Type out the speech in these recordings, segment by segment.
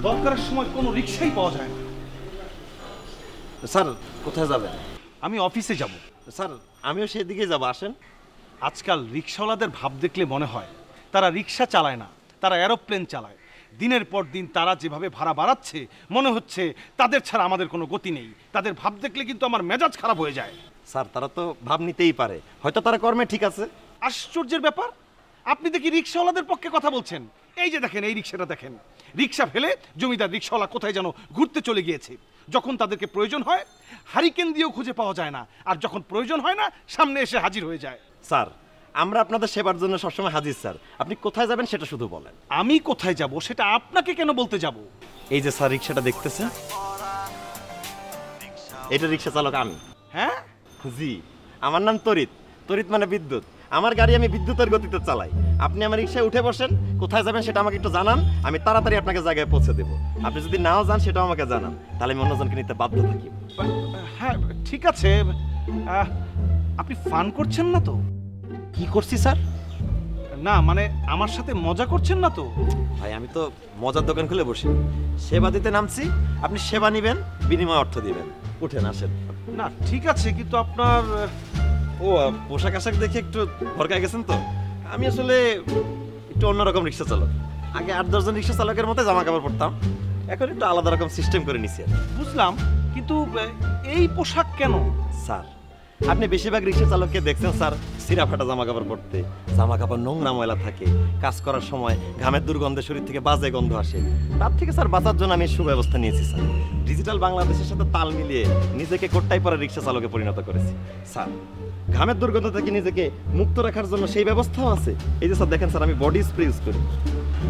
দরকারের সময় কোনো রিক্সাই পাওয়া যায় না। স্যার কোথায় যাবেন? আমি অফিসে যাব। স্যার আমিও সেদিকে যাব, আসেন। আজকাল রিক্সাওয়ালাদের ভাব দেখলে মনে হয় তারা রিক্সা চালায় না, তারা এরোপ্লেন চালায়। দিনের পর দিন তারা যেভাবে ভাড়া বাড়াচ্ছে, মনে হচ্ছে তাদের ছাড়া আমাদের কোনো গতি নেই। তাদের ভাব দেখলে কিন্তু আমার মেজাজ খারাপ হয়ে যায়। স্যার তারা তো ভাব নিতেই পারে, হয়তো তারা কর্মে ঠিক আছে। আশ্চর্যের ব্যাপার, আপনি দেখি রিক্সাওয়ালাদের পক্ষে কথা বলছেন। এই যে দেখেন, এই রিক্সাটা দেখেন, রিক্সা ফেলে জমিদার রিক্সাওয়ালা কোথায় যেন ঘুরতে চলে গিয়েছে। যখন তাদেরকে প্রয়োজন হয় হারিকেন দিয়েও খুঁজে পাওয়া যায় না, আর যখন প্রয়োজন হয় না সামনে এসে হাজির হয়ে যায়। স্যার আমরা আপনাদের সেবার জন্য সবসময় হাজির স্যার, আপনি কোথায় যাবেন সেটা শুধু বলেন। আমি কোথায় যাব সেটা আপনাকে কেন বলতে যাব? এই যে স্যার রিক্সাটা দেখতেছেন, এটা রিক্সা চালক আমি। হ্যাঁ জি, আমার নাম তরিত। তরিত মানে বিদ্যুৎ। আমার গাড়ি আমি বিদ্যুতের গতিতে চালাই। আপনি আমার রিক্সায় উঠে বসেন, কোথায় যাবেন সেটা আমাকে একটু জানান, আমি তাড়াতাড়ি আপনাকে জায়গায় পৌঁছে দেবো। আপনি যদি নাও যান সেটাও আমাকে জানান, তাহলে আমি অন্যজনকে নিতে বাধ্য থাকি। হ্যাঁ ঠিক আছে। আপনি ফান করছেন না তো? কি করছি স্যার? না মানে আমার সাথে মজা করছেন না তো? ভাই আমি তো মজার দোকান খুলে বসি, সেবা দিতে নামছি। আপনি সেবা নিবেন, বিনিময় অর্থ দিবেন। উঠেন আসেন। না ঠিক আছে, কিন্তু আপনার পোশাক আশাক দেখে একটু ভরকায় গেছেন তো। আমি আসলে একটু অন্যরকম রিক্সা চালক। আগে 8-10 জন রিক্সা চালকের মতো জামা কাপড় পরতাম, এখন একটু আলাদা রকম সিস্টেম করে নিছি। বুঝলাম, কিন্তু এই পোশাক কেন? স্যার আপনি বেশিরভাগ রিক্সা চালককে দেখছেন স্যার সিরা ফাটা জামা কাপড় পরতে। জামা কাপড় নোংরা ময়লা থাকে, কাজ করার সময় ঘামের দুর্গন্ধে শরীর থেকে বাজে গন্ধ আসে। তার থেকে স্যার বাঁচার জন্য আমি সুব্যবস্থা নিয়েছি স্যার। ডিজিটাল বাংলাদেশের সাথে তাল মিলিয়ে নিজেকে কোট্টাই পরা রিক্সা চালকে পরিণত করেছি স্যার। ঘামের দুর্গন্ধ থেকে নিজেকে মুক্ত রাখার জন্য সেই ব্যবস্থাও আছে। এই যে স্যার দেখেন স্যার, আমি বডি স্প্রে ইউজ করি,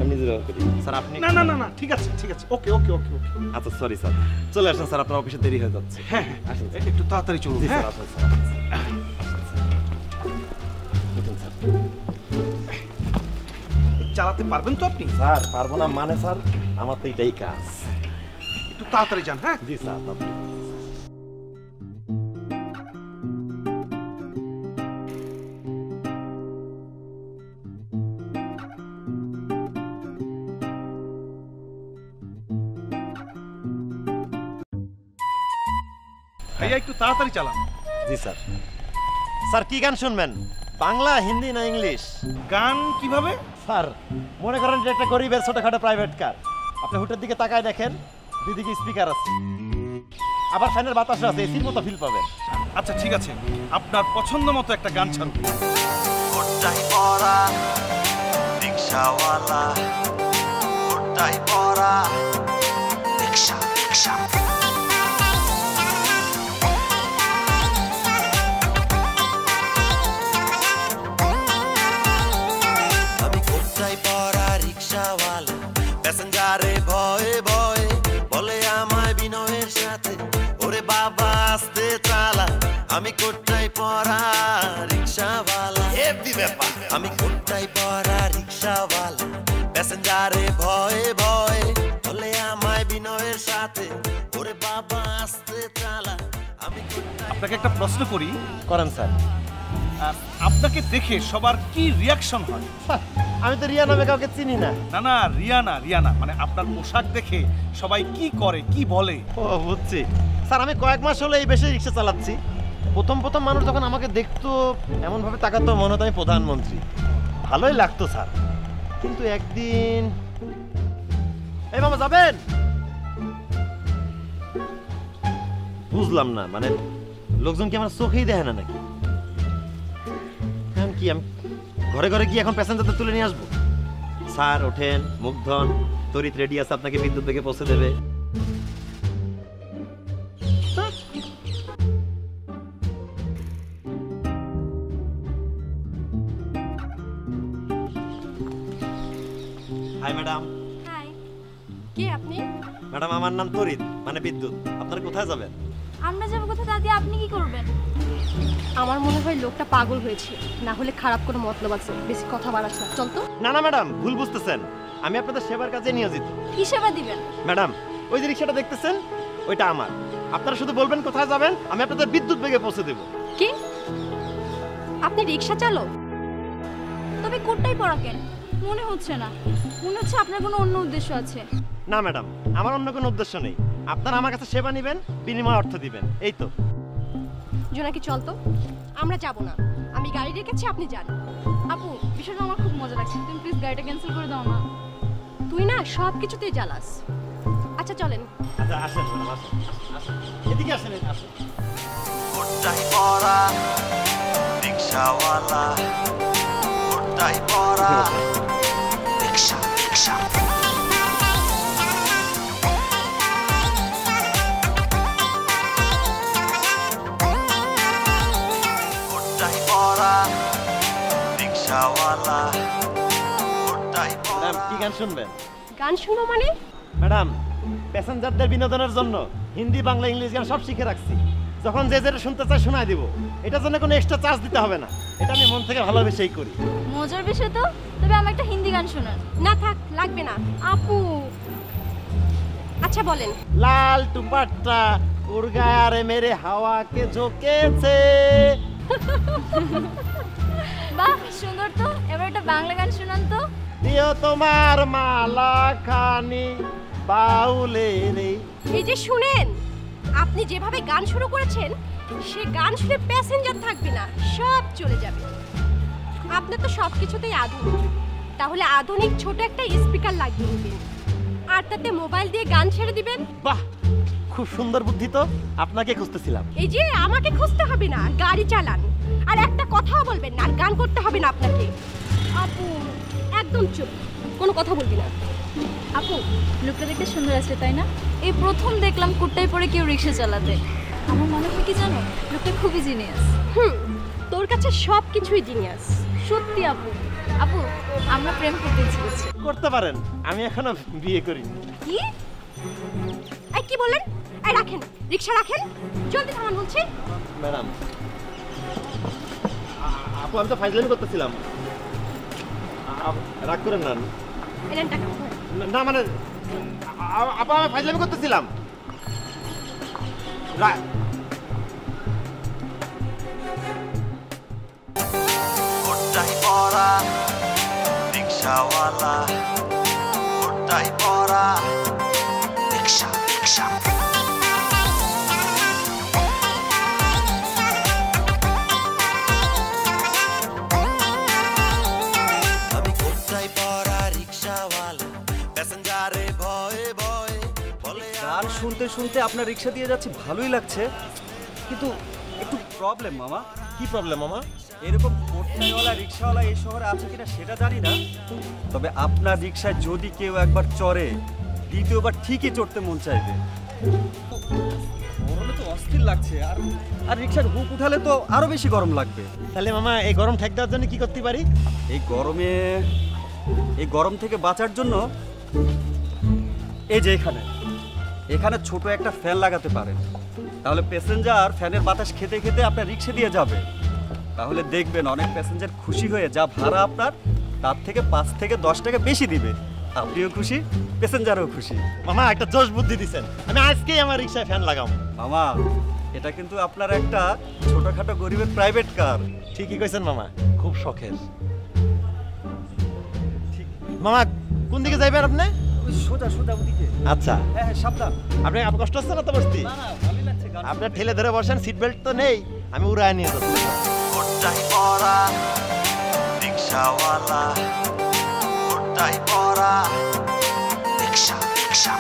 আমি নিজে ব্যবহার করি স্যার। আপনি না না না না ঠিক আছে ঠিক আছে, ওকে ওকে ওকে ওকে। আচ্ছা সরি স্যার, চলে আসেন স্যার, আপনার অফিসে দেরি হয়ে যাচ্ছে। হ্যাঁ হ্যাঁ একটু তাড়াতাড়ি চলুন। স্যার আসেন স্যার। চালাতে পারবেন তো আপনি? স্যার পারবো না মানে স্যার, আমার তো এটাই কাজ। একটু তাড়াতাড়ি যান। হ্যাঁ জি স্যার। ভাইয়া একটু তাড়াতাড়ি চালান। জি স্যার। স্যার কি গান শুনবেন, বাংলা, হিন্দি না ইংলিশ? গান কিভাবে? স্যার মনে করেন যে একটা গরিবের ছোটখাটো প্রাইভেট কার, আপনি হুটের দিকে তাকায় দেখেন, দুই দিকে স্পিকার আছে, আবার ফ্যানের বাতাস আছে, এসির মতো ফিল পাবেন। আচ্ছা ঠিক আছে, আপনার পছন্দ মতো একটা গান ছাড়ুন। কোট্টাই পরা রিকশাওয়ালা, কোট্টাই পরা রিকশা রিকশা। আমি কোট্টাই পরা রিকশাওয়ালা, প্যাসেঞ্জারে ভয়ে ভয়ে বলে আমায় বিনয়ের সাথে, ওরে বাবা আস্তে চালা। আমি কোট্টাই পরা রিকশাওয়ালা, হেভি ব্যাপার। আমি কোট্টাই পরা রিকশাওয়ালা, প্যাসেঞ্জারে ভয়ে ভয়ে বলে আমায় বিনয়ের সাথে, ওরে বাবা আস্তে চালা। আমি আপনাকে একটা প্রশ্ন করি। করেন স্যার। আপনাকে দেখে সবার কি রিয়াকশন হয়? আমি তো রিয়া নামে কাউকে চিনি না। না না রিয়ানা, মানে আপনার পোশাক দেখে সবাই কি করে কি বলে? ও বুঝছি স্যার, আমি কয়েক মাস হলো এই বেশি রিক্সা চালাচ্ছি। প্রথম মানুষ যখন আমাকে দেখতো এমন ভাবে তাকাতো মনে হতো আমি প্রধানমন্ত্রী, ভালোই লাগতো স্যার। কিন্তু একদিন, এই মামা যাবেন? বুঝলাম না, মানে লোকজন কি আমার চোখেই দেখে না নাকি? কি আমি ঘরে ঘরে গিয়ে এখন প্যাসেঞ্জারদের তুলে নিয়ে আসবো? স্যার ওঠেন, মুগ্ধন, তরিত রেডি আছে, আপনাকে বিদ্যুৎ থেকে পৌঁছে দেবে। High madam. হাই, কে আপনি? ম্যাডাম আমার নাম তরিত, মানে বিদ্যুৎ। আপনারা কোথায় যাবেন? আমরা যাবো কোথায় দাদি, আপনি কি করবেন? আমার মনে হয় লোকটা পাগল হয়েছে, না হলে খারাপ কোনো মতলব আছে, বেশি কথা বাড়াচ্ছে না। চল তো। না না ম্যাডাম, ভুল বুঝতেছেন, আমি আপনাদের সেবার কাজে নিয়োজিত। কি সেবা দিবেন? ম্যাডাম ওই যে রিক্সাটা দেখতেছেন ওইটা আমার, আপনারা শুধু বলবেন কোথায় যাবেন, আমি আপনাদের বিদ্যুৎ বেগে পৌঁছে দেব। কি? আপনি রিক্সা চালক? তবে কোটটাই পরা কেন? মনে হচ্ছে না, মনে হচ্ছে আপনার কোনো অন্য উদ্দেশ্য আছে। না ম্যাডাম, আমার অন্য কোনো উদ্দেশ্য নেই। আপনারা আমার কাছে সেবা নেবেন, বিনিময়ে অর্থ দিবেন, এই তো। জোনাকি চল তো, আমরা যাব না, আমি গাড়ি রেখেছি, আপনি যান। আপু বিষয়টা আমার খুব মজা লাগছে, তুমি প্লিজ গাড়িটা ক্যান্সেল করে দাও না। তুই না সব কিছুতেই জ্বালাস। আচ্ছা চলেন। আচ্ছা আসেন ম্যাডাম, আসেন আসেন, এদিকে আসেন, আসেন। কোটটাই পরা রিক্সাওয়ালা, কোটটাই পরা রিক্সা রিক্সা। কোটটাই পরা রিক্সাওয়ালা, কোটটাই ম্যাডাম পরা। কি গান শুনবেন? গান শুনো মানে? ম্যাডাম প্যাসেঞ্জারদের বিনোদনের জন্য হিন্দি, বাংলা, ইংলিশ গান সব শিখে রাখছি। যখন যে যেটা শুনতে চায় শোনায় দিব। এটার জন্য কোনো এক্সট্রা চার্জ দিতে হবে না। এটা আমি মন থেকে ভালোবেসেই করি। মজার বিষয় তো, তবে আমার একটা হিন্দি গান শোনান। না থাক, লাগবে না আপু। আচ্ছা বলেন। লাল টুপাট্টা উড়গায়ারে মেরে হাওয়াকে ঝোঁকেছে। বাহ সুন্দর তো, এবার একটা বাংলা গান শোনান তো। দিও তোমার মালা খানি বাউলে রে। এই যে শুনেন, আপনি যেভাবে গান শুরু করেছেন, সে গান শুনে প্যাসেঞ্জার থাকবে না, সব চলে যাবে। আপনি তো সব কিছুতেই আধুনিক, তাহলে আধুনিক ছোট একটা স্পিকার লাগিয়ে নেবেন, আর তাতে মোবাইল দিয়ে গান ছেড়ে দিবেন। বাহ, খুব সুন্দর বুদ্ধি তো, আপনাকে খুঁজতেছিলাম। এই যে আমাকে খুঁজতে হবে না, গাড়ি চালান, আর একটা কথাও বলবেন না, আর গান করতে হবে না আপনাকে। আপু একদম চুপ, কোনো কথা বলবি না। আপু লোকটা দেখতে সুন্দর আছে তাই না? এই প্রথম দেখলাম কুট্টাই পরে কেউ রিক্সা চালাতে। আমার মনে হয় কি জানো, লোকটা খুবই জিনিয়াস। তোর কাছে সব কিছুই জিনিয়াস। সত্যি আপু। আপু আমরা প্রেম করতে ইচ্ছে করছে। করতে পারেন, আমি এখনো বিয়ে করিনি। কি? এই কি বললেন? এই রাখেন, রিকশা রাখেন, জলদি থামান বলছি। ম্যাডাম আপু, আমি তো ফাইজলামি করতেছিলাম, রাগ করেন না। এলেন টাকা। না মানে আপু, আমি ফাইজলামি করতেছিলাম। কোটটাই পরা রিক্সাওয়ালা, কোটটাই পরা রিক্সা রিক্সা। আমি কোটটাই পরা রিক্সাওয়ালা, প্যাসেঞ্জারে ভয়ে ভয়ে বলে গান শুনতে শুনতে আপনার রিক্সা দিয়ে যাচ্ছে, ভালোই লাগছে, কিন্তু একটু প্রবলেম মামা। কি প্রবলেম মামা? এরকম কোটটাইওয়ালা রিক্সাওয়ালা এই শহরে আছে কিনা সেটা জানি না, তবে আপনার রিক্সায় যদি কেউ একবার চড়ে, দ্বিতীয়বার ঠিকই চড়তে মন চাইবে। গরমে তো অস্থির লাগছে, আর রিক্সার হুক উঠালে তো আরো বেশি গরম লাগবে। তাহলে মামা এই গরম ঠেক দেওয়ার জন্য কি করতে পারি? এই গরম থেকে বাঁচার জন্য এই যে এখানে ছোট একটা ফ্যান লাগাতে পারেন, তাহলে প্যাসেঞ্জার ফ্যানের বাতাস খেতে খেতে আপনার রিক্সা দিয়ে যাবে। তাহলে দেখবেন অনেক প্যাসেঞ্জার খুশি হয়ে যা ভাড়া আপনার তার থেকে 5 থেকে 10 টাকা বেশি দিবে। আপনিও খুশি, প্যাসেঞ্জারও খুশি। মামা একটা জোশ বুদ্ধি দিছেন, আমি আজকেই আমার রিক্সায় ফ্যান লাগাবো। মামা এটা কিন্তু আপনার একটা ছোটখাটো গরিবের প্রাইভেট কার। ঠিকই কইছেন মামা, খুব শখের। মামা কোন দিকে যাইবেন আপনি? সোজা ওদিকে। আচ্ছা, হ্যাঁ সাবধান। আপনি কষ্ট হচ্ছে না তো বসতি? না ভালোই লাগছে গান। আপনার ঠেলে ধরে বসেন, সিট বেল্ট তো নেই, আমি উড়ায় নিয়ে যাচ্ছি। কোটটাই পরা রিক্সাওয়ালা, কোটটাই পরা রিক্সা রিক্সা।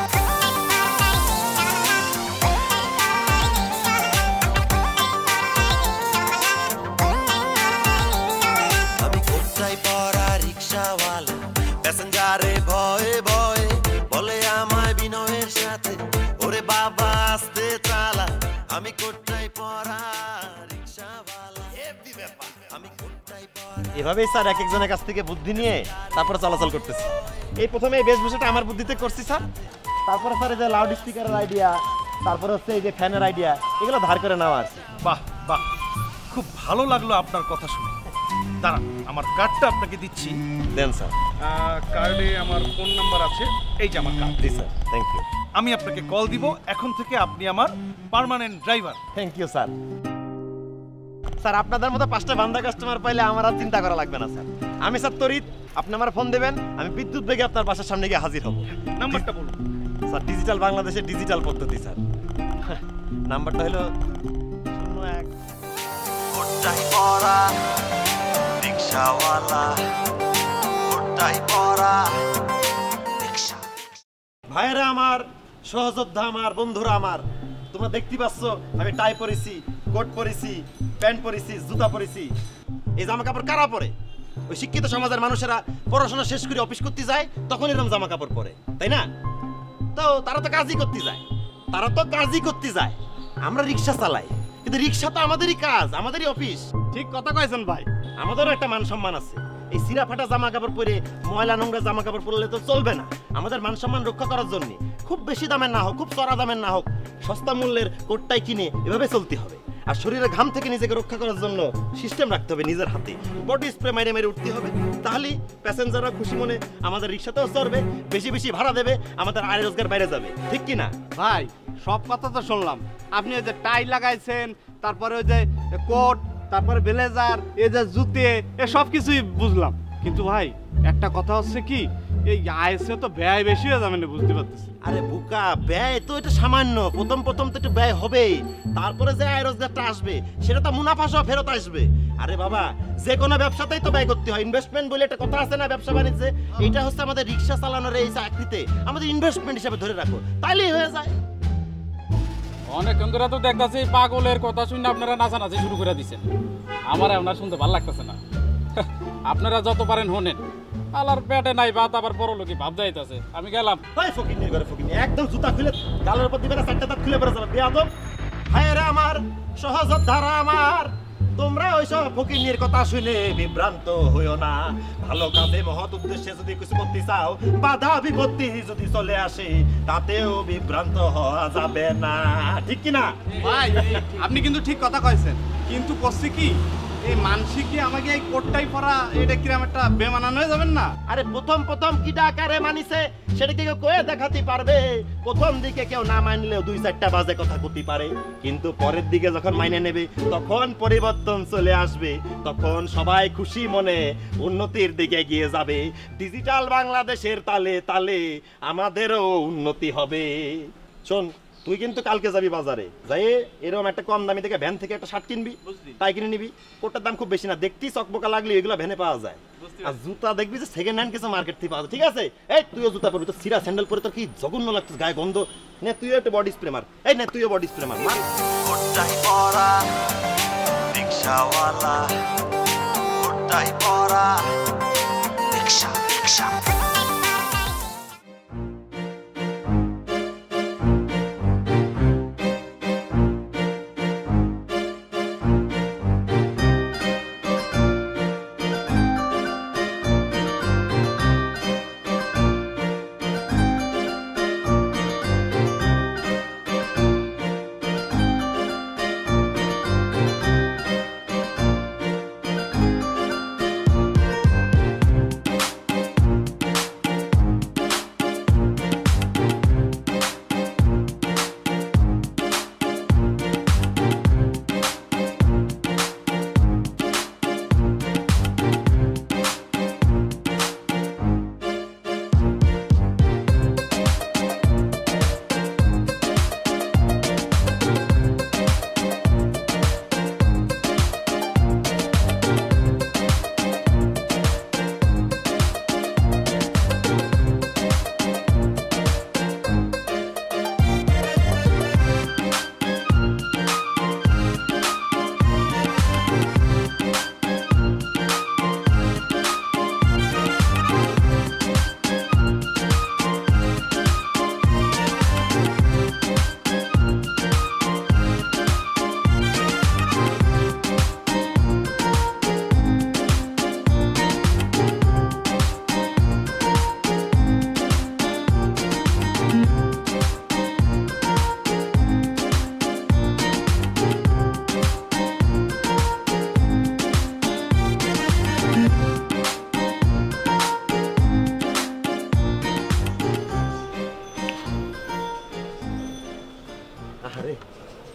আমি কোটটাই পরা রিক্সাওয়ালা, প্যাসেঞ্জারে ভয়ে ভয়ে বলে আমায় বিনয়ের সাথে, ওরে বাবা আস্তে চালা। আমি কোটটাই পরা রিক্সাওয়ালা, হেভি ব্যাপার। আমি কোটটাই পরা। এভাবেই স্যার এক একজনের কাছ থেকে বুদ্ধি নিয়ে তারপরে চলাচল করতেছি। এই প্রথমে এই বেশভূষাটা আমার বুদ্ধিতে করছি স্যার, তারপরে স্যার এই যে লাউড স্পিকারের আইডিয়া, তারপরে হচ্ছে এই যে ফ্যানের আইডিয়া, এগুলো ধার করে নেওয়া আছে। বাহ বাহ, খুব ভালো লাগলো আপনার কথা শুনে। দাঁড়ান, আমার কার্ডটা আপনাকে দিচ্ছি। দেন স্যার। কার্ডে আমার ফোন নাম্বার আছে, এই যে আমার কার্ড। জি স্যার, থ্যাংক ইউ। আমি আপনাকে কল দিব, এখন থেকে আপনি আমার permanent driver. Thank you sir. Sir আপনাদের মতো 5টা বান্দা কাস্টমার পাইলে আমার আর চিন্তা করা লাগবে না স্যার। আমি স্যার তরিত, আপনি আমার ফোন দেবেন, আমি বিদ্যুৎ বেগে আপনার বাসার সামনে গিয়ে হাজির হব। নাম্বারটা বলুন। স্যার ডিজিটাল বাংলাদেশের ডিজিটাল পদ্ধতি স্যার। নাম্বারটা হলো 01। কোটটাই পরা রিক্সাওয়ালা, কোটটাই পরা রিক্সা। ভাইরা আমার, সহযোদ্ধা আমার, বন্ধুরা আমার, তোমরা দেখতে পাচ্ছ আমি টাই পরেছি, কোট পরেছি, প্যান্ট পরেছি, জুতা পরেছি। এই জামা কাপড় কারা পরে? ওই শিক্ষিত সমাজের মানুষেরা পড়াশোনা শেষ করে অফিস করতে যায়, তখন এরকম জামা কাপড় পরে, তাই না? তো তারা তো কাজই করতে যায়, আমরা রিক্সা চালাই, কিন্তু রিক্সা তো আমাদেরই কাজ, আমাদেরই অফিস। ঠিক কথা কয়েছেন ভাই। আমাদেরও একটা মান সম্মান আছে। এই সিরা ফাটা জামা কাপড় পরে, ময়লা নোংরা জামা কাপড় পরলে তো চলবে না। আমাদের মান সম্মান রক্ষা করার জন্য খুব বেশি দামের না হোক, খুব চড়া দামের না হোক, সস্তা মূল্যের কোটটাই কিনে এভাবে চলতে হবে। আর শরীরের ঘাম থেকে নিজেকে রক্ষা করার জন্য সিস্টেম রাখতে হবে নিজের হাতে, বডি স্প্রে মেরে মেরে উঠতে হবে। তাহলেই প্যাসেঞ্জাররা খুশি মনে আমাদের রিক্সাতেও চড়বে, বেশি বেশি ভাড়া দেবে, আমাদের আয় রোজগার বাইরে যাবে, ঠিক কি না? ভাই সব কথা তো শুনলাম, আপনি ওই যে টাই লাগাইছেন, তারপরে ওই যে কোট, তারপরে ব্লেজার, এই যে জুতে, এ সব কিছুই বুঝলাম। কিন্তু ভাই একটা কথা হচ্ছে কি, এই আইসে তো ব্যয় বেশি হয়ে যাবে না, বুঝতে পারতেছি। আরে বোকা, ব্যয় তো এটা সামান্য, প্রথম তো একটু ব্যয় হবেই, তারপরে যে আয় রোজগারটা আসবে সেটা তো মুনাফা সহ ফেরত আসবে। আরে বাবা, যে কোনো ব্যবসাতেই তো ব্যয় করতে হয়, ইনভেস্টমেন্ট বলে একটা কথা আছে না ব্যবসা বাণিজ্যে, এটা হচ্ছে আমাদের রিক্সা চালানোর এই চাকরিতে আমাদের ইনভেস্টমেন্ট হিসেবে ধরে রাখো, তাইলেই হয়ে যায়। অনেকক্ষণ ধরে তো দেখতেছি পাগলের কথা শুনে আপনারা নাচানাচি শুরু করে দিচ্ছেন, আমার আপনার শুনতে ভালো লাগতেছে না। আপনারা যত পারেন হোনেন, আলার পেটে নাই ভাত, আবার বড় লোকই ভাব যাইতেছে। আমি গেলাম। ভাই ফকির নিয়ে ফকির একদম জুতা খুলে গালের উপর দিবে না, চারটা দাঁত খুলে পড়ে যাবে বেয়াদব। ভাইয়েরা আমার, সহযোদ্ধারা আমার, তোমরা ওইসব ফকির কথা শুনে বিভ্রান্ত হইও না। ভালো কাজে মহৎ উদ্দেশ্যে যদি কিছু করতে চাও, বাধা বিপত্তি যদি চলে আসে, তাতেও বিভ্রান্ত হওয়া যাবে না, ঠিক কি না? ভাই আপনি কিন্তু ঠিক কথা কয়েছেন, কিন্তু করছি কি, এই মানসিক কি আমাকে এই কোটটাই পরা, এটা কিরম একটা বেমানান হয়ে যাবেন না? আরে প্রথম কিটা আকারে মানিছে সেটা কি কেউ কয়ে দেখাতে পারবে? প্রথম দিকে কেউ না মানলেও 2-4টা বাজে কথা করতে পারে, কিন্তু পরের দিকে যখন মাইনে নেবে তখন পরিবর্তন চলে আসবে, তখন সবাই খুশি মনে উন্নতির দিকে এগিয়ে যাবে। ডিজিটাল বাংলাদেশের তালে তালে আমাদেরও উন্নতি হবে। শোন, তুই কিন্তু কালকে যাবি বাজারে, যাই এরকম একটা কম দামি থেকে ভ্যান থেকে একটা শার্ট কিনবি, তাই কিনে নিবি। কোটার দাম খুব বেশি না, দেখতেই চকবকা লাগলে এগুলো ভ্যানে পাওয়া যায়। আর জুতা দেখবি যে সেকেন্ড হ্যান্ড কিছু মার্কেট থেকে পাওয়া যায়, ঠিক আছে? এই তুইও জুতা পরবি, তো সিরা স্যান্ডেল পরে তোর কি জঘন্য লাগছে, গায়ে গন্ধ। নে তুইও একটা বডি স্প্রে মার, এই নে তুইও বডি স্প্রে মার। কোটটাই পরা রিক্সাওয়ালা, কোটটাই পরা রিক্সা রিক্সা।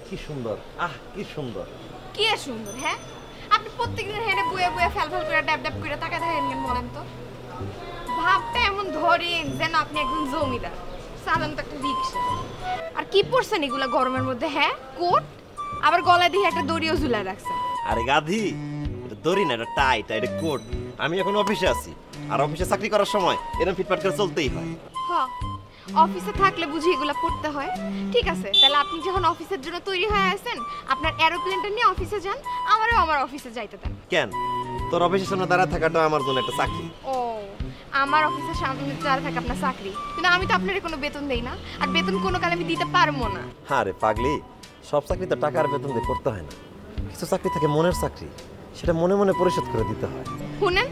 কি সুন্দর, আহ কি সুন্দর। কি সুন্দর, হ্যাঁ? আপনি প্রত্যেকদিন হেঁটে বুয়ে বুয়ে ফেল ফেল করে ড্যাব ড্যাব করে টাকা থাকেন কেন বলেন তো? ভাবটা এমন ধরেন যেন আপনি একজন জমিদার। চালান তো একটা রিক্সা। আর কি পরছেন এগুলা গরমের মধ্যে? হ্যাঁ, কোট, আবার গলায় দিয়ে একটা দড়িও ঝুলায় রাখছেন। আরে গাধি, এটা দড়ি না, এটা টাই, এটা কোট। আমি এখন অফিসে আছি, আর অফিসে চাকরি করার সময় এরকম ফিটফাট করে চলতেই হয়। হ্যাঁ, অফিসে থাকলে বুঝি এগুলা পড়তে হয়। ঠিক আছে, তাহলে আপনি যখন অফিসের জন্য তৈরি হয়ে আছেন, আপনার এরোপ্লেনটা নিয়ে অফিসে যান, আমারও আমার অফিসে যাইতে দেন। কেন? তোর অফিসের সামনে দাঁড়া থাকাটা আমার জন্য একটা চাকরি। ও, আমার অফিসের সামনে যারা থাকে আপনার চাকরি, কিন্তু আমি তো আপনার কোনো বেতন দেই না, আর বেতন কোনো কালে আমি দিতে পারবো না। আরে পাগলি, সব চাকরি তো টাকার বেতন দিয়ে করতে হয় না। কিছু চাকরি থাকে মনের চাকরি, সেটা মনে মনে পরিশোধ করে দিতে হয়। শুনেন,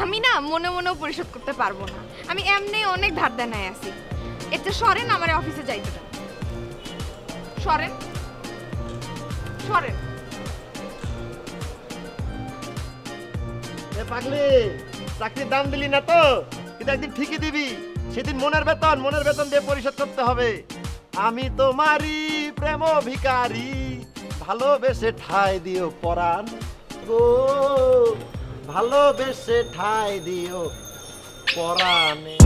আমি না মনে মনেও পরিশোধ করতে পারবো না। আমি এমনি অনেক ধার দেনায় আছি। এতে সরেন, আমার অফিসে যাইতে দেন। সরেন সরেন। পাগলি, চাকরির দাম দিলি না তো, কিন্তু একদিন ঠিকই দিবি। সেদিন মনের বেতন দিয়ে পরিশোধ করতে হবে। আমি তোমারই প্রেম ভিখারি, ভালোবেসে ঠাই দিও পরাণ গো, ভালোবেসে ঠাই দিও পরাণে।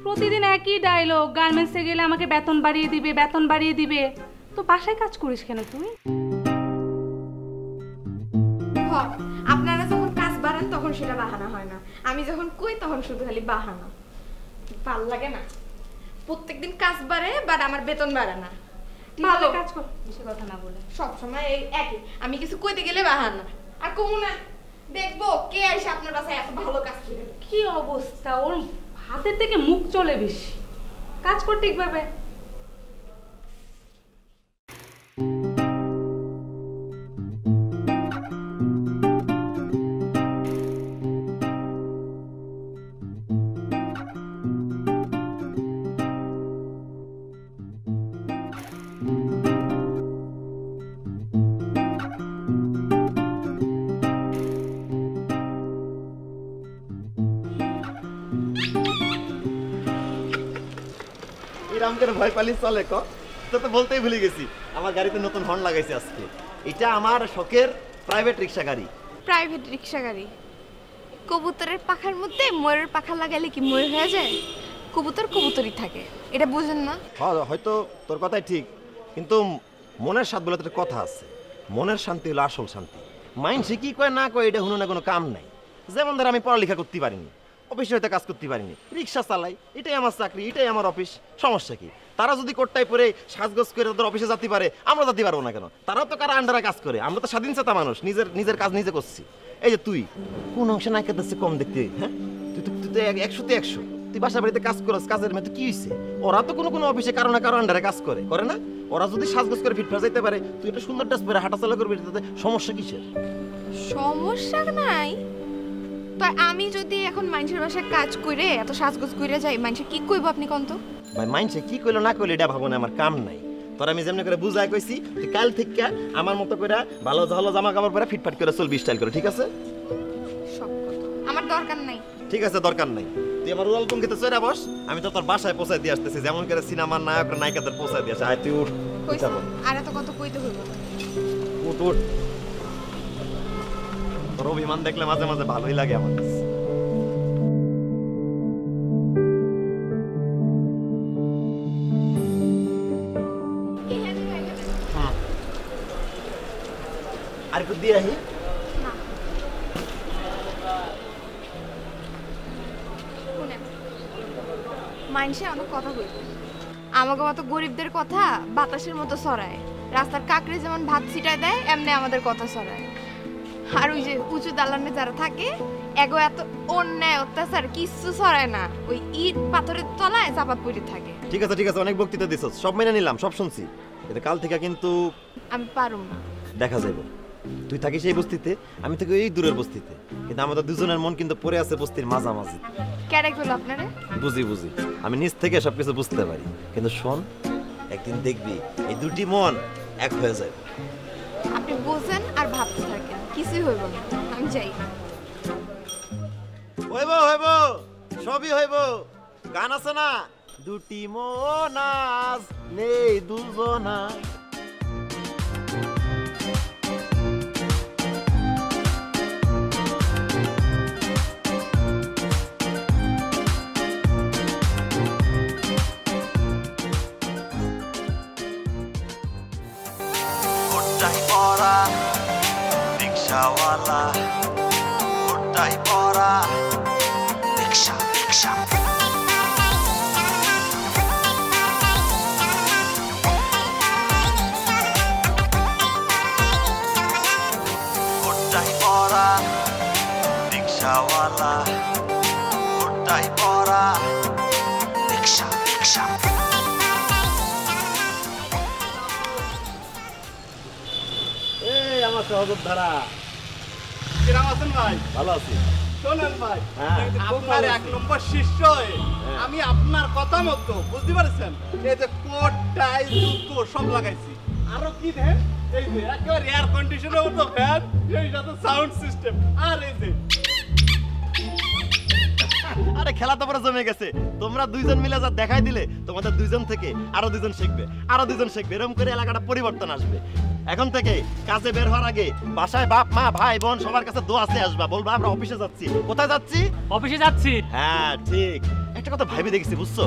প্রতিদিন একই ডায়লগ, গার্মেন্টসে গেলে আমাকে বেতন বাড়িয়ে দিবে। তো বাসায় কাজ করিস কেন তুই? আপনারা যখন কাজ বাড়ান তখন সেটা বাহানা হয় না, আমি যখন কই তখন শুধু খালি বাহানা। ভাল লাগে না? প্রত্যেকদিন কাজ বাড়ে বাট আমার বেতন বাড়ে না। ভালো কাজ কর, বেশি কথা না বলে। সবসময় এই একই, আমি কিছু কইতে গেলে বাহানা। আর কমু না, দেখবো কে এসে আপনার বাসায় এত ভালো কাজ করে। কি অবস্থা, ওর হাতের থেকে মুখ চলে বেশি। কাজ কর ঠিকভাবে। আমাদের ভয় পালি চলে ক, তো বলতেই ভুলে গেছি, আমার গাড়িতে নতুন হর্ন লাগাইছে আজকে। এটা আমার শখের প্রাইভেট রিক্সা গাড়ি। প্রাইভেট রিক্সা গাড়ি? কবুতরের পাখার মধ্যে ময়ূরের পাখা লাগালে কি ময়ূর হয়ে যায়? কবুতর কবুতরই থাকে, এটা বুঝেন না? হয়তো তোর কথাই ঠিক, কিন্তু মনের স্বাদ বলে একটা কথা আছে, মনের শান্তি হলো আসল শান্তি। মাইন্ড সে কি কয় না কয় এটা হুনো না কোনো কাম নাই। যেমন ধর আমি পড়ালেখা করতে পারিনি, অফিসে হয়তো কাজ করতে পারিনি, রিক্সা চালাই, এটাই আমার চাকরি, এটাই আমার অফিস, সমস্যা কি? তারা যদি কোটটাই পরে সাজগোজ করে তাদের অফিসে যেতে পারে, আমরা যেতে পারবো না কেন? তারাও তো কারা আন্ডারে কাজ করে, আমরা তো স্বাধীনচেতা মানুষ, নিজের কাজ নিজে করছি। এই যে তুই কোন অংশে নায়িকার কাছে কম দেখতে, হ্যাঁ? তুই তো 100-তে 100। তুই বাসা বাড়িতে কাজ করস, কাজের মেয়ে কি হইছে? ওরা তো কোনো অফিসে কারো না কারো আন্ডারে কাজ করে না? ওরা যদি সাজগোজ করে ফিটফাট যাইতে পারে, তুই একটা সুন্দর ড্রেস পরে হাঁটাচলা করবি, তাতে সমস্যা কিসের? সমস্যা নাই। তাই আমি যদি এখন মানুষের বাসায় কাজ করে এত সাজগোজ করে যাই, মানুষ কি কইব আপনি কোন তো? ভাই মাইনসে কি কইলো না কইলো এটা ভাবো না, আমার কাম নাই। তোর আমি যেমনি করে বুঝাই কইছি, তুই কাল থেকে আমার মতো করে ভালো ভালো জামা কাপড় পরে ফিটফাট করে চলবি, স্টাইল করে, ঠিক আছে? সব কথা আমার দরকার নাই। ঠিক আছে, দরকার নাই। তুই আমার উড়াল পঙ্কিতে চড়া বস, আমি তো তোর বাসায় পৌঁছায় দিয়ে আসতেছি, যেমন করে সিনেমার নায়ক নায়িকাদের পৌঁছায় দিয়ে আসে। আয় তুই উঠ, আর এত কত কইতে হইব? উঠ উঠ। তোর অভিমান দেখলে মাঝে মাঝে ভালোই লাগে আমার কাছে। আর একটু দিয়ে আহি। মানুষে অনেক কথা কইব, আমাকে মতো গরিবদের কথা বাতাসের মতো ছড়ায়। রাস্তার কাকড়ে যেমন ভাত ছিটায় দেয়, এমনি আমাদের কথা ছড়ায়। আর ওই যে উঁচু দালানে যারা থাকে, এগো এত অন্যায় অত্যাচার কিচ্ছু ছড়ায় না, ওই ইট পাথরের তলায় চাপা পড়ে থাকে। ঠিক আছে ঠিক আছে, অনেক বক্তৃতা দিছস, সব মেনে নিলাম, সব শুনছি। এটা কাল থেকে কিন্তু আমি পারুম না। দেখা যাবে, তুই থাকিস এই বস্তিতে, আমি থাকি এই দূরের বস্তিতে, কিন্তু আমাদের দুজনের মন কিন্তু পড়ে আছে বস্তির মাঝামাঝি। কেডা কইলো আপনারে? বুঝি বুঝি, আমি নিজ থেকে সবকিছু বুঝতে পারি, কিন্তু শোন, একদিন দেখবি এই দুটি মন এক হয়ে যাবে। আপনি বোঝেন আর ভাবতে থাকেন, কিছুই হইব না, আমি যাই। হইব হইব, সবই হইব। গান আছে না, দুটি মন আজ নেই দুজনা। রিক্সাওয়ালা ওটাই পড়া রিক্সা রিক্সা ওটাই পড়া রিক্সাওয়ালা ওটাই পড়া রিক্সা রিক্সা। এই আমার সহযোগ ধারা কিরাম আছেন ভাই? ভালো আছি। শোনেন ভাই, হ্যাঁ, আপনার এক নম্বর শিষ্য হয়ে আমি আপনার কথা মতো, বুঝতে পারছেন, এই যে কোট টাই জুতো সব লাগাইছি। আরো কি দেন, এই যে একেবারে এয়ার কন্ডিশনের মতো ফ্যান, এই সাথে সাউন্ড সিস্টেম, আর এই যে আরে খেলা তো পরে জমে গেছে। তোমরা দুইজন মিলে যা দেখাই দিলে, তোমাদের দুইজন থেকে আরো দুইজন শিখবে, আরো দুইজন শিখবে, এরকম করে এলাকাটা পরিবর্তন আসবে। এখন থেকে কাজে বের হওয়ার আগে বাসায় বাপ মা ভাই বোন সবার কাছে দোয়া চেয়ে আসবা, বলবা আমরা অফিসে যাচ্ছি। কোথায় যাচ্ছি? অফিসে যাচ্ছি। হ্যাঁ ঠিক। একটা কথা ভাবি দেখেছি, বুঝছো,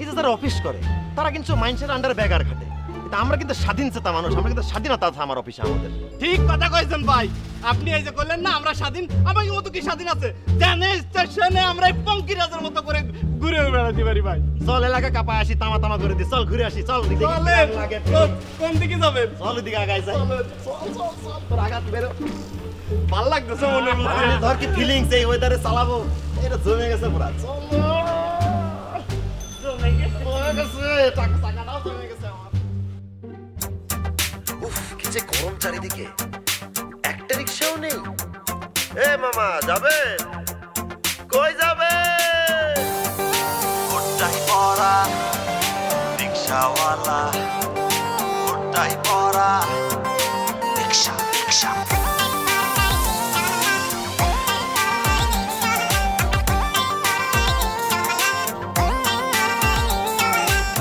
এই যে যারা অফিস করে তারা কিন্তু মানুষের আন্ডারে ব্যাগার খাটে, কিন্তু আমরা কিন্তু স্বাধীন চেতা মানুষ, আমরা কিন্তু স্বাধীনতা আছে আমার অফিসে আমাদের। ঠিক কথা কইছেন ভাই। আপনি এই যে বললেন না আমরা স্বাধীন, আমার মতো কি স্বাধীন আছে? জানে স্টেশনে আমরা পঙ্কিরাজের মতো করে ঘুরে বেড়াতে পারি ভাই। চল এলাকা কাপায় আসি, তামা তামা করে দি, চল ঘুরে আসি, চল। কোন দিকে যাবেন? চল ওদিকে আগায় যাই। তোর আঘাত বেরো, ভাল লাগতেছে মনের মধ্যে। ধর কি ফিলিংস, এই ওয়েদারে চালাবো, এটা জমে গেছে পুরা। জমে গেছে, টাকা টাকাটাও জমে গেছে আমার। উফ কি যে গরম চারিদিকে, একটা রিক্সাও নেই। এ মামা যাবে? কই যাবে? ওটাই পড়া রিক্সাওয়ালা ওটাই পড়া রিক্সা রিক্সা।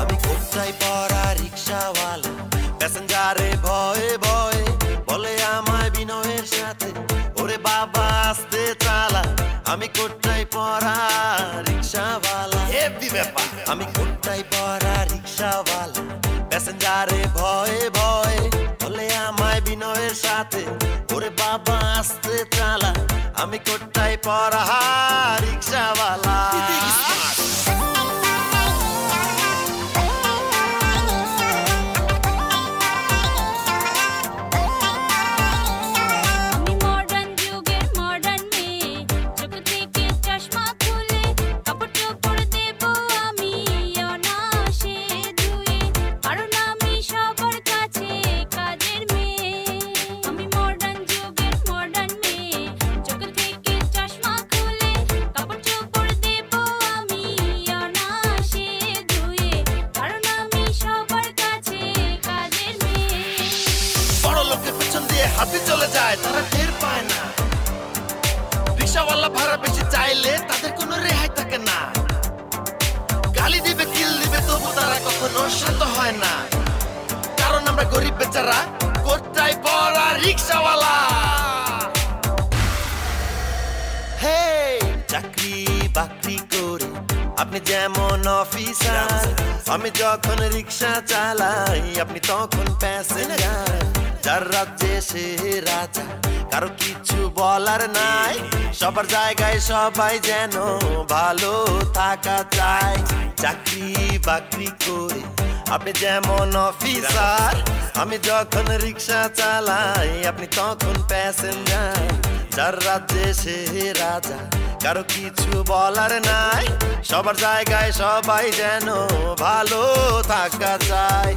আমি কোথায় পড়া রিক্সাওয়ালা, প্যাসেঞ্জারে ভয়ে ভয়ে বলে আমায় বিনয়ের সাথে, ওরে বাবা আসতে চালা। আমি কোথায় পড়া রিক্সাওয়ালা, হেভি ব্যাপার। আমি কোথায় পড়া রিক্সাওয়ালা, প্যাসেঞ্জারে ভয়ে ভয়ে বলে আমায় বিনয়ের সাথে, ওরে বাবা আসতে চালা। আমি কোথায় পড়া রিক্সাওয়ালা। চোখ থেকে চশমা খুলে কাপড় চোপড় দিয়ে হাতে চলে যায় তারা টের পায় না রিক্সাওয়ালা ভাড়া বেশি চাইলে তাদের কোনো রেহাই থাকে না গালি দিবে কিল দিবে তবু তারা কখনো শান্ত হয় না কারণ আমরা গরিব বেচারা কোথায় পড়া রিক্সাওয়ালা হে চাকরি বাকরি করে আপনি যেমন অফিসার আমি যখন রিক্সা চালাই আপনি তখন প্যাসেঞ্জার যার রাজ্যে সে রাজা কারো কিছু বলার নাই সবার জায়গায় সবাই যেন ভালো থাকা চায় চাকরি বাকরি করে আপনি যেমন অফিসার আমি যখন রিক্সা চালাই আপনি তখন প্যাসেঞ্জার যার রাজ্যে সে রাজা কারো কিছু বলার নাই সবার জায়গায় সবাই যেন ভালো থাকা চায়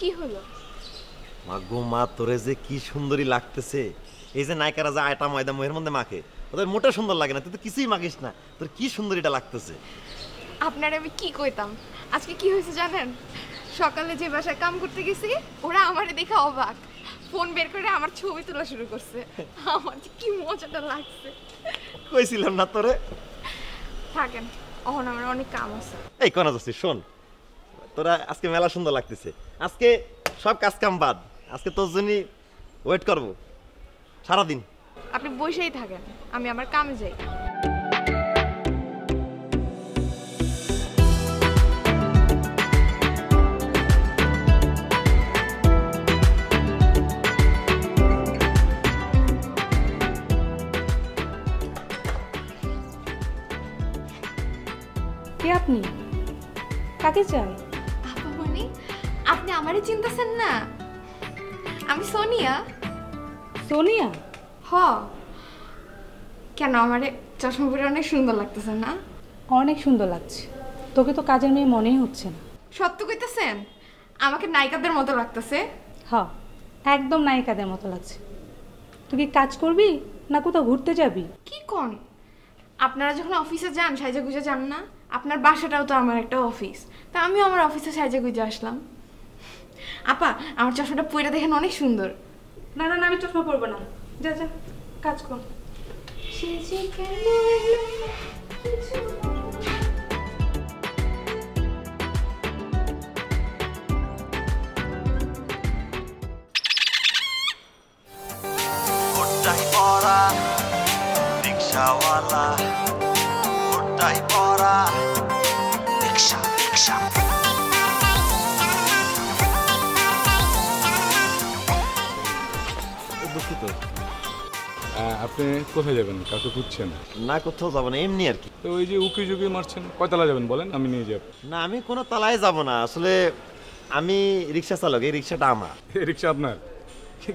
কি হলো? মাগো মা, তোরে যে কি সুন্দরী লাগতেছে। এই যে নায়িকারা যে আটা ময়দা মুহের মধ্যে মাখে, ওদের মোটা সুন্দর লাগে না, তুই তো কিছুই মাখিস না, তোর কি সুন্দরীটা লাগতেছে। আপনার আমি কি কইতাম, আজকে কি হয়েছে জানেন? সকালে যে বাসায় কাম করতে গেছি, ওরা আমারে দেখে অবাক, ফোন বের করে আমার ছবি তোলা শুরু করছে। আমার যে কি মজাটা লাগছে। কইছিলাম না তোরে। থাকেন, এখন আমার অনেক কাম আছে। এই কোন যাচ্ছিস? শোন, তোরা আজকে মেলা সুন্দর লাগতেছে। আজকে সব কাজ কাম বাদ, আজকে তোর জন্য ওয়েট করবো সারাদিন। আপনি বসেই থাকেন, আমি আমার কামে যাই। কে আপনি? কাকে চাই? আপা মানে আপনি আমারে চিনতেছেন না? আমি সোনিয়া। সোনিয়া? হ। কেন আমারে চশমা পরে অনেক সুন্দর লাগতেছে না? অনেক সুন্দর লাগছে। তোকে তো কাজের মেয়ে মনেই হচ্ছে না। সত্য কইতেছেন? আমাকে নায়িকাদের মতো লাগতেছে। হ্যাঁ, একদম নায়িকাদের মতো লাগছে। তুই কি কাজ করবি না কোথাও ঘুরতে যাবি? কি কোন? আপনারা যখন অফিসে যান সাইজা গুজা যান না? আপনার বাসাটাও তো আমার একটা অফিস, তা আমিও আমার অফিসে সাইজা গুজা আসলাম। আপা, আমার চশমাটা পরে দেখেন অনেক সুন্দর। না না না, আমি চশমা পরবো না। যা যা, কাজ কর। ওটাই পড়া রিক্সাওয়ালা, ওটাই পড়া রিক্সা রিক্সা। দুঃখিত। আপনি কোথায় যাবেন? কাউকে খুঁজছেন? না, কোথাও যাবো না, এমনি আর কি। তো ওই যে উকি ঝুঁকি মারছেন, কয়তলা যাবেন বলেন, আমি নিয়ে যাব। না, আমি কোনো তলায় যাব না, আসলে আমি রিক্সা চালক, এই রিক্সাটা আমার। এই রিক্সা আপনার?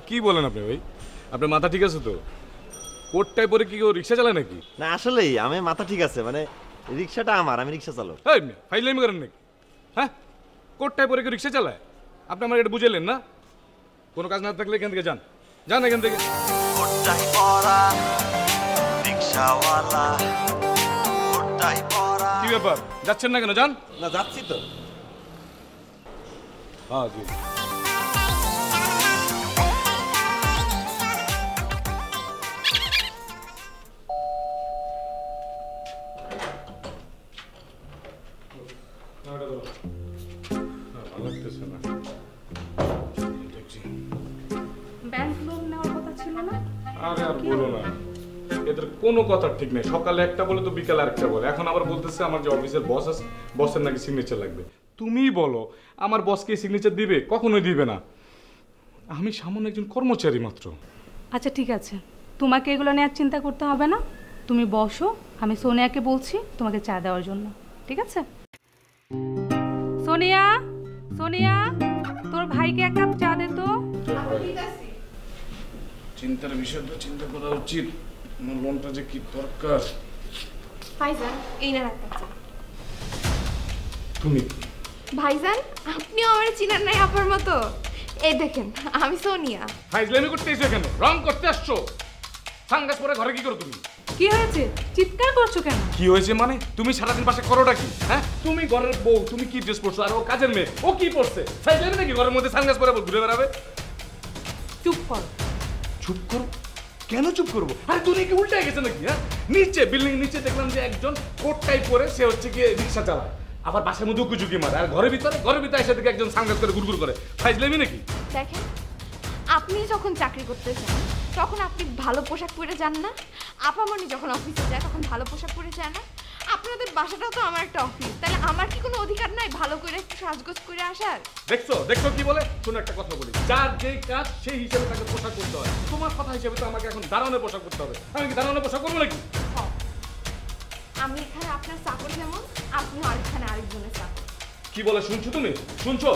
কি বলেন আপনি ভাই? আপনার মাথা ঠিক আছে তো? কোটটায় পরে কি কেউ রিক্সা চালায় নাকি? না, আসলেই আমি মাথা ঠিক আছে, মানে রিক্সাটা আমার, আমি রিক্সা চালক। এই ফাইজলামি করেন নাকি? হ্যাঁ, কোটটায় পরে কেউ রিক্সা চালায়? আপনি আমার এটা বুঝাইলেন না? কোনো কাজ না থাকলে এখান থেকে যান, যান এখান থেকে। ওটাই পড়া রিক্সাওয়ালা, ওটাই পড়া। কি ব্যাপার যাচ্ছেন না কেন? যান না, যাচ্ছি তো। হ্যাঁ জি। ব্যাংক লোন নেওয়ার কথা ছিল না? আরে আর বলো না, এদের কোনো কথা ঠিক নেই। সকালে একটা বলে তো বিকালে আরেকটা বলে। এখন আবার বলতেছে আমার যে অফিসের বস আছে, বসের নাকি সিগনেচার লাগবে। তুমিই বলো আমার বসকে সিগনেচার দিবে? কখনোই দিবে না। আমি সামান্য একজন কর্মচারী মাত্র। আচ্ছা ঠিক আছে, তোমাকে এগুলো নিয়ে আর চিন্তা করতে হবে না। তুমি বসো, আমি সোনিয়াকে বলছি তোমাকে চা দেওয়ার জন্য, ঠিক আছে? সোনিয়া, সোনিয়া, তোর ভাইকে এক কাপ চা দে তো। চিন্তার বিষয় তো চিন্তা করা উচিত। আমার লোনটা যে কি দরকার। ভাইজান এই না একটা চা। তুমি ভাইজান আপনিও আমার চিনার নাই আপার মতো। এই দেখেন আমি সোনিয়া। ফাইজলামি করতে এসো এখানে? রং করতে আসছো? সানগ্লাস পরে ঘরে কি করো তুমি? কি হয়েছে? চিৎকার করছো কেন? কি হয়েছে মানে? তুমি সারাদিন পাশে করোটা কি? হ্যাঁ, তুমি ঘরের বউ, তুমি কি ড্রেস পরছো? আর ও কাজের মেয়ে, ও কি পরছে? ফাইজলামি নাকি ঘরের মধ্যে সানগ্লাস পরে ঘুরে বেড়াবে? চুপ কর। চুপ করো? কেন চুপ করবো? আরে তুমি কি উল্টে গেছে নাকি? হ্যাঁ, নিচে বিল্ডিং নিচে দেখলাম যে একজন কোট টাই পরে সে হচ্ছে গিয়ে রিক্সা চালায়, আবার বাসার মধ্যে উকুচুকি মারে, আর ঘরের ভিতরে এসে থেকে একজন সানগ্লাস করে গুড়গুড় করে। ফাইজলামি নাকি? দেখেন আপনি যখন চাকরি করতে যান তখন আপনি ভালো পোশাক পরে যান না? আপামনি যখন অফিসে যায় তখন ভালো পোশাক পরে যায় না? আপনাদের বাসাটাও তো আমার একটা অফিস, তাহলে আমার কি কোনো অধিকার নাই ভালো করে একটু সাজগোজ করে আসার? দেখছো কি বলে? শোনো একটা কথা বলি, যার যেই কাজ সেই হিসেবে তাকে পোশাক করতে হয়। তোমার কথা হিসেবে তো আমাকে এখন দাঁড়ানো পোশাক করতে হবে। আমি কি দাঁড়ানো পোশাক করবো নাকি? আমি এখানে আপনার চাকর যেমন, আপনিও আরেকখানে আরেকজনের চাকর। কি বলে শুনছো তুমি? শুনছো?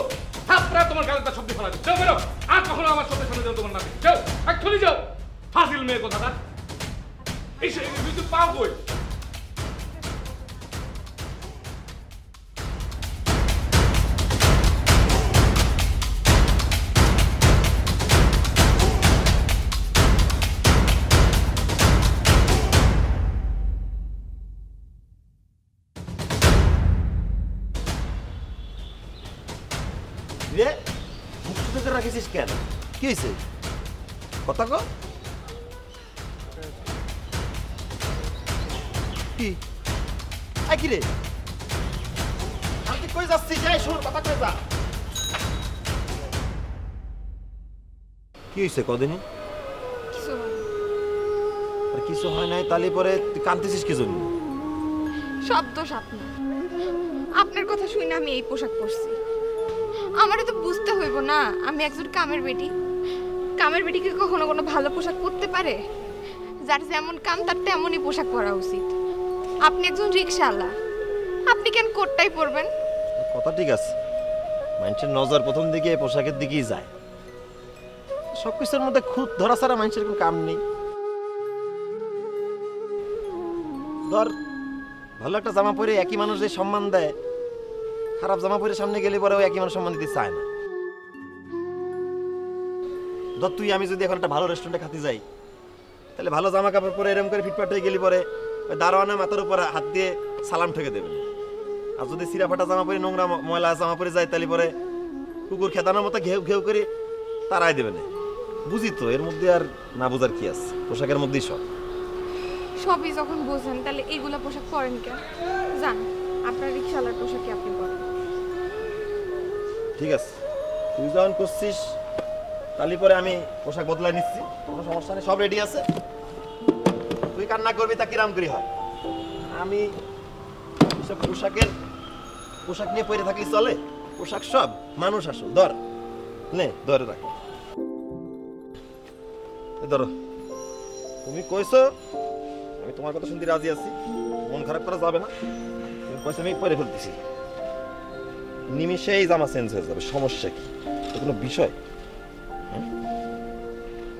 থাপড়া তোমার গালটা শব্দ ফেলা দিই। যাও বেরো, আর কখনো আমার সাথে সামনে যাও তোমার নাকি। যাও এক্ষুনি যাও। ফাজিল মেয়ে কথাটা। এই তুই পাও কই? রে মুখ থেকে রাখিস কেন? কি হয়েছে? কথা কো। কি আই কি রে? আমি কই যাচ্ছি? যাই শুন, কথা কই যা। কি হয়েছে কদিনই? আর কিছু হয় নাই, তাহলে পরে তুই কাঁদতেছিস কি জন্য? সব দোষ আপনার। আপনার কথা শুনে আমি এই পোশাক পরছি। আমারও তো বুঝতে হইব না আমি একজন কামের বেটি। কামের বেটিকে কখনো কোনো ভালো পোশাক পরতে পারে? যার যেমন কাম তার তেমনই পোশাক পরা উচিত। আপনি একজন রিকশাওয়ালা, আপনি কেন কোটটাই পরবেন? কথা ঠিক আছে, মানুষের নজর প্রথম দিকে পোশাকের দিকেই যায়। সবকিছুর মধ্যে খুদ ধরা ছাড়া মানুষের কোনো কাম নেই। ধর ভালো একটা জামা পরে একই মানুষ যে সম্মান দেয়, খারাপ জামা পরে সামনে গেলে পরে একই মানুষ সম্মান দিতে চায় না। ধর তুই আমি যদি এখন একটা ভালো রেস্টুরেন্টে খাতে যাই, তাহলে ভালো জামা কাপড় পরে এরকম করে ফিটফাট হয়ে গেলি পরে দারোয়ানা মাথার উপর হাত দিয়ে সালাম ঠেকে দেবে। আর যদি সিরা ফাটা জামা পরে নোংরা ময়লা জামা পরে যায়, তাহলে পরে কুকুর খেদানোর মতো ঘেউ ঘেউ করে তারাই দেবে না। বুঝি তো, এর মধ্যে আর না বোঝার কি আছে? পোশাকের মধ্যেই সব। সবই যখন বোঝেন তাহলে এইগুলা পোশাক পরেন কেন? জান আপনার রিকশাওয়ালার পোশাকই আপনি পরেন। ঠিক আছে, তুই যখন করছিস তাহলে পরে আমি পোশাক বদলাই নিচ্ছি, কোনো সমস্যা নেই, সব রেডি আছে। তুই কান্না করবি তা কিরাম করি হয়? আমি সব পোশাক নিয়ে পরে থাকলে চলে? পোশাক সব মানুষ আসল। ধর নে, ধরে রাখ। ধরো, তুমি কইছো, আমি তোমার কথা শুনতে রাজি আছি, মন খারাপ করা যাবে না। তুমি কইছো, আমি পরে ফেলতেছি, নিমিশেই জামা চেঞ্জ হয়ে যাবে। সমস্যা কি? তো কোনো বিষয়?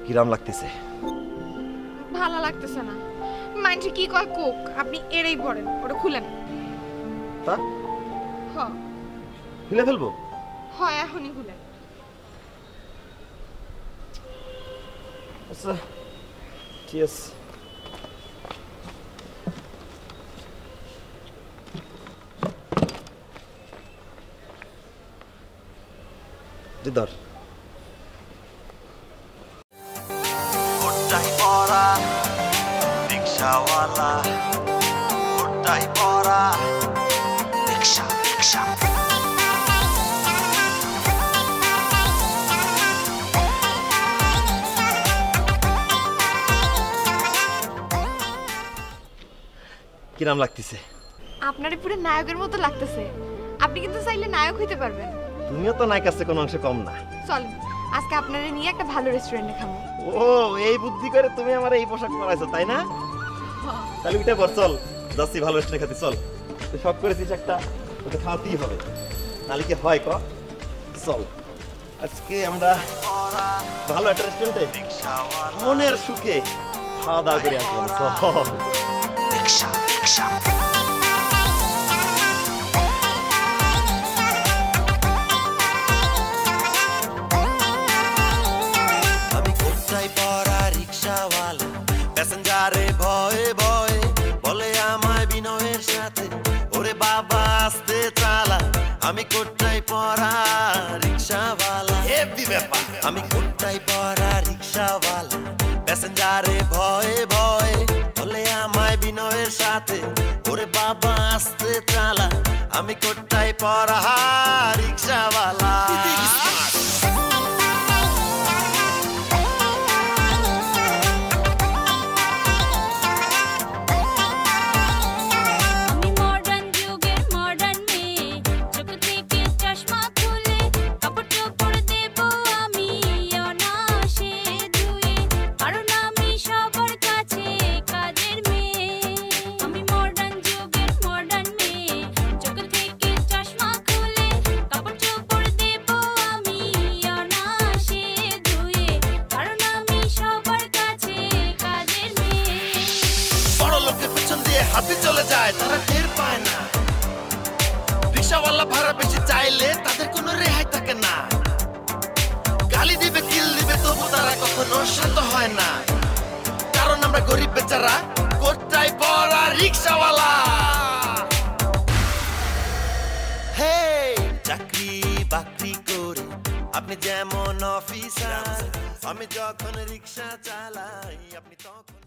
কিরাম লাগতেছে? ভালো লাগতেছে না। মাইন্ডে কি কয় কোক, আপনি এড়েই পড়েন। ওটা খুলেন। তা হ খুলে ফেলবো? হয় এখনই খুলেন। আচ্ছা ঠিক আছে। তুই ধর। কোটাই পরা রিক্সাওয়ালা, কোটাই পরা রিক্সা রিক্সা। কিরাম লাগতেছে? আপনারে পুরো নায়কের মতো লাগতেছে। আপনি কিন্তু চাইলে নায়ক হইতে পারবেন। তুমিও তো নায়ক কাছে কোনো অংশে কম না। চলেন আজকে আপনারে নিয়ে একটা ভালো রেস্টুরেন্টে খাবো। ও এই বুদ্ধি করে তুমি আমার এই পোশাক পরাইছো তাই না? তাহলে উঠে পড়, চল যাচ্ছি ভালো রেস্টুরেন্টে খেতে। চল, তুই শখ করেছিস একটা, ওটা খাওয়াতেই হবে, নাহলে কি হয় ক? চল আজকে আমরা ভালো একটা রেস্টুরেন্টে মনের সুখে খাওয়া দাওয়া করে আসলাম। চল রিক্সা রিক্সা। আমি কোথায় পরা রিক্সাওয়ালা, প্যাসেঞ্জারে ভয়ে ভয়ে বলে আমায় বিনয়ের সাথে, ওরে বাবা আস্তে চালা। আমি কোথায় পরা রিক্সাওয়ালা, হেভি ব্যাপার। আমি কোথায় পরা রিক্সাওয়ালা, প্যাসেঞ্জারে ভয়ে ভয়ে বলে আমায় বিনয়ের সাথে, ওরে বাবা আস্তে চালা। আমি কোথায় পরা রিক্সাওয়ালা। হাতে চলে যায় তারা টের পায় না, রিক্সাওয়ালা ভাড়া বেশি চাইলে তাদের কোনো রেহাই থাকে না, গালি দিবে কিল দিবে তবু তারা কখনো শান্ত হয় না, কারণ আমরা গরিব বেচারা কোথায় পড়া রিক্সাওয়ালা। হে চাকরি বাকরি করে আপনি যেমন অফিসার, আমি যখন রিক্সা চালাই আপনি তখন